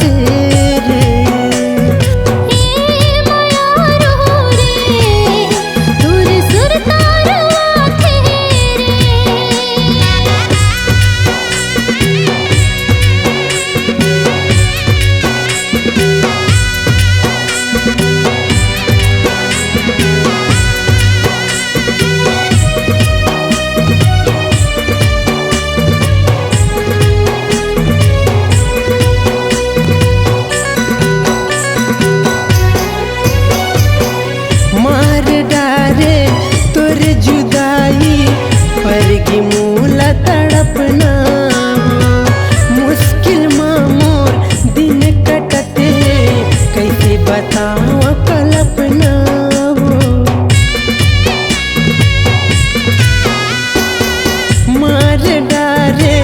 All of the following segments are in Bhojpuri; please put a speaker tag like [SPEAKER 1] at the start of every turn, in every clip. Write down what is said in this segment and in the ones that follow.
[SPEAKER 1] थे रे। परगी मूला तड़पना मुश्किल मोर दिन कटते कैसे बताओ कल्पना मार डारे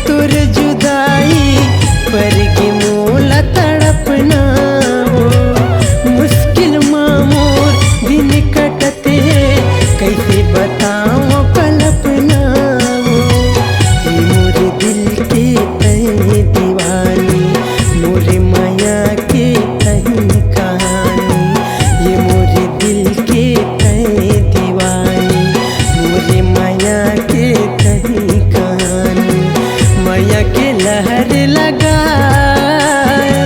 [SPEAKER 1] तुर जुदाई परगी मूला तड़पना मुश्किल मोर दिन कटते कैसे बताओ कल्पना मोरे दिल के तही दीवानी मोरे माया के तही कहानी ये मोरे दिल के तही दीवानी मोरे माया के तही कहानी माया के लहर लगाए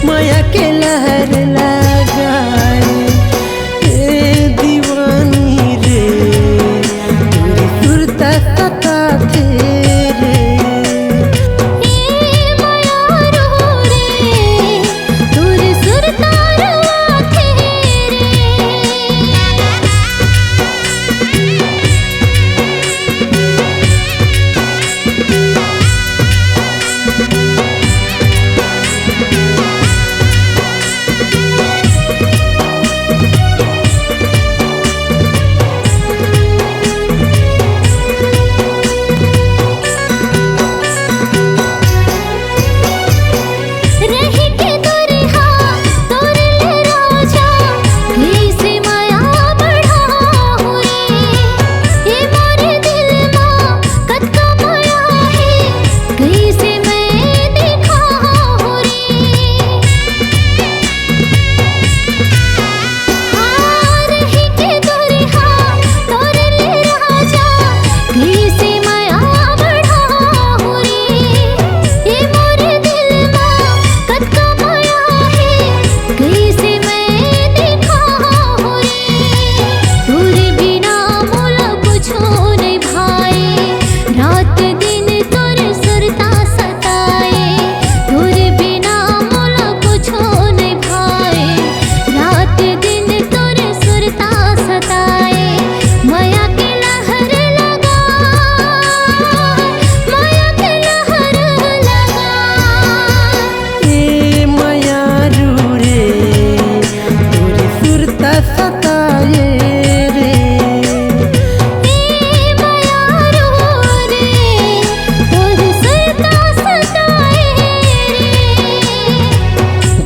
[SPEAKER 1] माया के लहर लगाए ए दीवानी रे सता थे रे।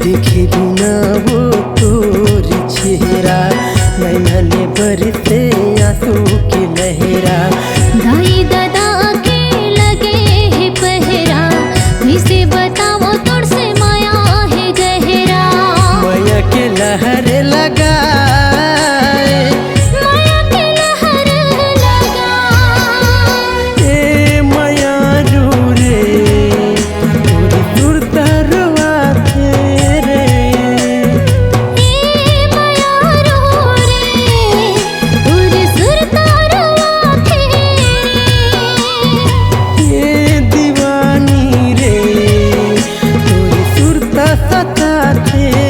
[SPEAKER 1] देखे बिना वो तोर चेहरा नैनले बरसे आंसू की लहरा
[SPEAKER 2] दाई दादा के लगे है पहरा इसे बताओ तोड़ से माया है गहरा
[SPEAKER 1] माया के लहर लगाए
[SPEAKER 2] माया के लहर लगाए
[SPEAKER 1] ए माया रू रे तोरी सुरता रुआ थे रे। सता थे।